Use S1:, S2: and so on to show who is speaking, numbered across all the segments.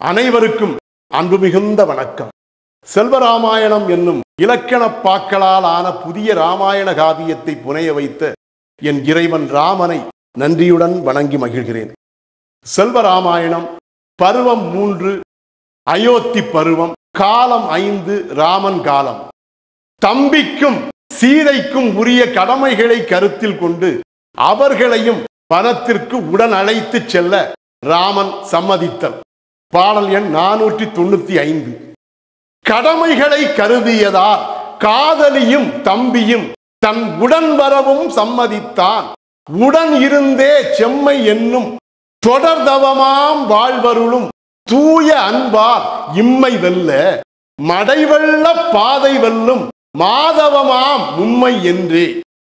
S1: அனைவருக்கும் அன்பு மிகுந்த வணக்கம். செல்வராமாயணம் என்னும் இலக்கண பாக்களால் ஆன புதிய ராமாயண காவியத்தை புனைய வைத்த என் இறைவன் ராமனை நன்றியுடன் வணங்கி மகிழ்கிறேன். செல்வராமாயணம் பருவம் 3, அயோத்தி பருவம், காலம் 5, ராமன் காலம். தம்பிக்கும் சீதைக்கும் உரிய கடமைகளை கருத்தில் கொண்டு அவர்களையும் வனத்திற்கு உடன் அழைத்து செல்ல ராமன் சம்மதித்தல். பாடல் எண் 495. கடமைகளை கருதியதால் காதலியும் தம்பியும் தன் உடன் வரவும் சம்மதித்தான். உடன் இருந்தே செம்மை என்னும் தொடர்தவமாம் வாழ்வருளும் தூய அன்பால் இம்மை வெல்ல மடைவெள்ள பாதை வெல்லும் மாதவமாம் உம்மை என்றே.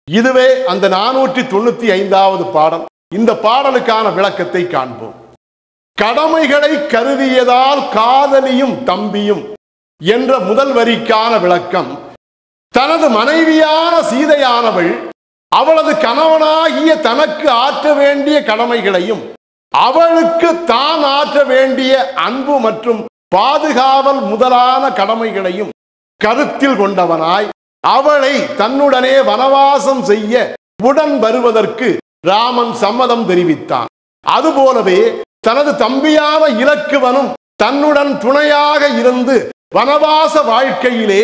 S1: இதுவே அந்த 495வது பாடல். இந்த பாடலுக்கான விளக்கத்தை காண்போம். கடமைகளை கருதியதால் காதலியும் தம்பியும் என்ற முதல் வரிக்கான விளக்கம், தனது மனைவியான சீதையானவள் அவளது கணவனாகிய தனக்கு ஆற்ற வேண்டிய கடமைகளையும் அவளுக்கு தான் ஆற்ற வேண்டிய அன்பு மற்றும் பாதுகாவல் முதலான கடமைகளையும் கருத்தில் கொண்டவனாய் அவளை தன்னுடனே வனவாசம் செய்ய உடன் வருவதற்கு ராமன் சம்மதம் தெரிவித்தான். அதுபோலவே தனது தம்பியான இலக்குவனும் தன்னுடன் துணையாக இருந்து வனவாச வாழ்க்கையிலே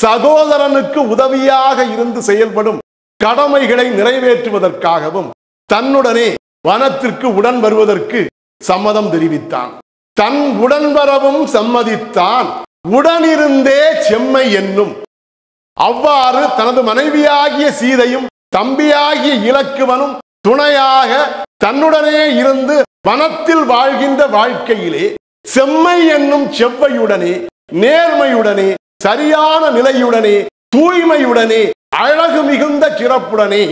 S1: சகோதரனுக்கு உதவியாக இருந்து செயல்படும் கடமைகளை நிறைவேற்றுவதற்காகவும் தன்னுடனே வனத்திற்கு உடன் வருவதற்கு சம்மதம் தெரிவித்தான். தன் உடன் வரவும் சம்மதித்தான். உடனிருந்தே செம்மை என்னும். அவ்வாறு தனது மனைவியாகிய சீதையும் தம்பியாகிய இலக்குவனும் துணையாக தன்னுடனே இருந்து வனத்தில் வாழ்கின்ற வாழ்க்கையிலே செம்மை என்னும் செவ்வையுடனே, நேர்மையுடனே, சரியான நிலையுடனே, தூய்மையுடனே, அழகு மிகுந்த சிறப்புடனே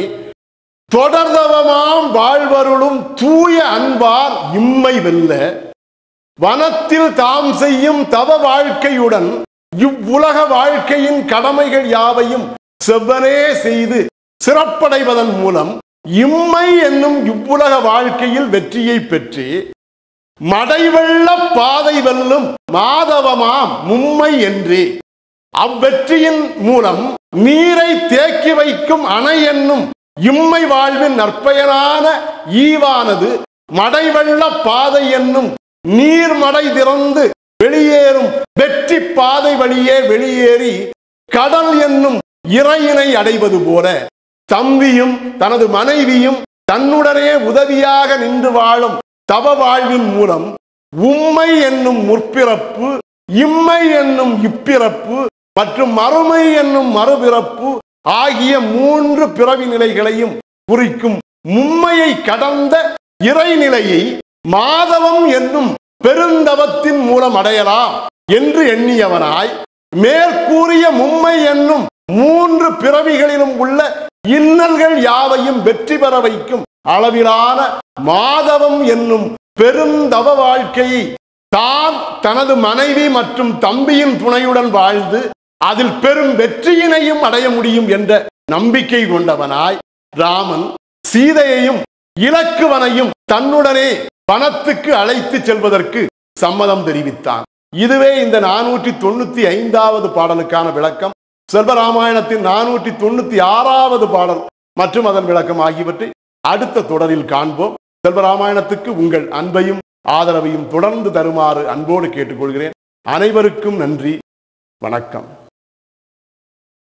S1: தொடர்தவமாம் வாழ்வருளும் தூய அன்பார் இம்மை வெல்ல வனத்தில் தாம் செய்யும் தவ வாழ்க்கையுடன் இவ்வுலக வாழ்க்கையின் கடமைகள் யாவையும் செவ்வனே செய்து சிறப்படைவதன் மூலம் இம்மை என்னும் இவ்வுலக வாழ்க்கையில் வெற்றியை பெற்று மடைவெள்ள பாதை வெல்லும் மாதவமாம் மும்மை என்றே. அவ்வெற்றியின் மூலம் நீரை தேக்கி வைக்கும் அணை என்னும் இம்மை வாழ்வின் நற்பயனான ஈவானது மடைவெள்ள பாதை என்னும் நீர்மடை திறந்து வெளியேறும் வெற்றி பாதை வழியே வெளியேறி கடல் என்னும் இறையினை அடைவது போல தம்பியும் தனது மனைவியும் தன்னுடனே உதவியாக நின்று வாழும் தவ வாழ்வின் மூலம் உம்மை என்னும் முற்பிறப்பு, இம்மை என்னும் இப்பிறப்பு மற்றும் மறுமை என்னும் மறுபிறப்பு ஆகிய 3 பிறவி நிலைகளையும் குறிக்கும் மும்மையை கடந்த இறைநிலையை மாதவம் என்னும் பெருந்தவத்தின் மூலம் அடையலாம் என்று எண்ணியவனாய் மேற்கூறிய மும்மை என்னும் 3 பிறவிகளிலும் உள்ள இன்னல்கள் யாவையும் வெற்றி பெற வைக்கும் அளவிலான மாதவம் என்னும் பெருந்தவ வாழ்க்கையை தான் தனது மனைவி மற்றும் தம்பியின் துணையுடன் வாழ்ந்து அதில் பெரும் வெற்றியினையும் அடைய முடியும் என்ற நம்பிக்கை கொண்டவனாய் ராமன் சீதையையும் இலக்குவனையும் தன்னுடனே வனத்துக்கு அழைத்து செல்வதற்கு சம்மதம் தெரிவித்தான். இதுவே இந்த 495வது பாடலுக்கான விளக்கம். செல்வராமாயணத்தின் 496வது பாடல் மற்றும் அதன் விளக்கம் ஆகியவற்றை அடுத்த தொடரில் காண்போம். செல்வராமாயணத்துக்கு உங்கள் அன்பையும் ஆதரவையும் தொடர்ந்து தருமாறு அன்போடு கேட்டுக்கொள்கிறேன். அனைவருக்கும் நன்றி. வணக்கம்.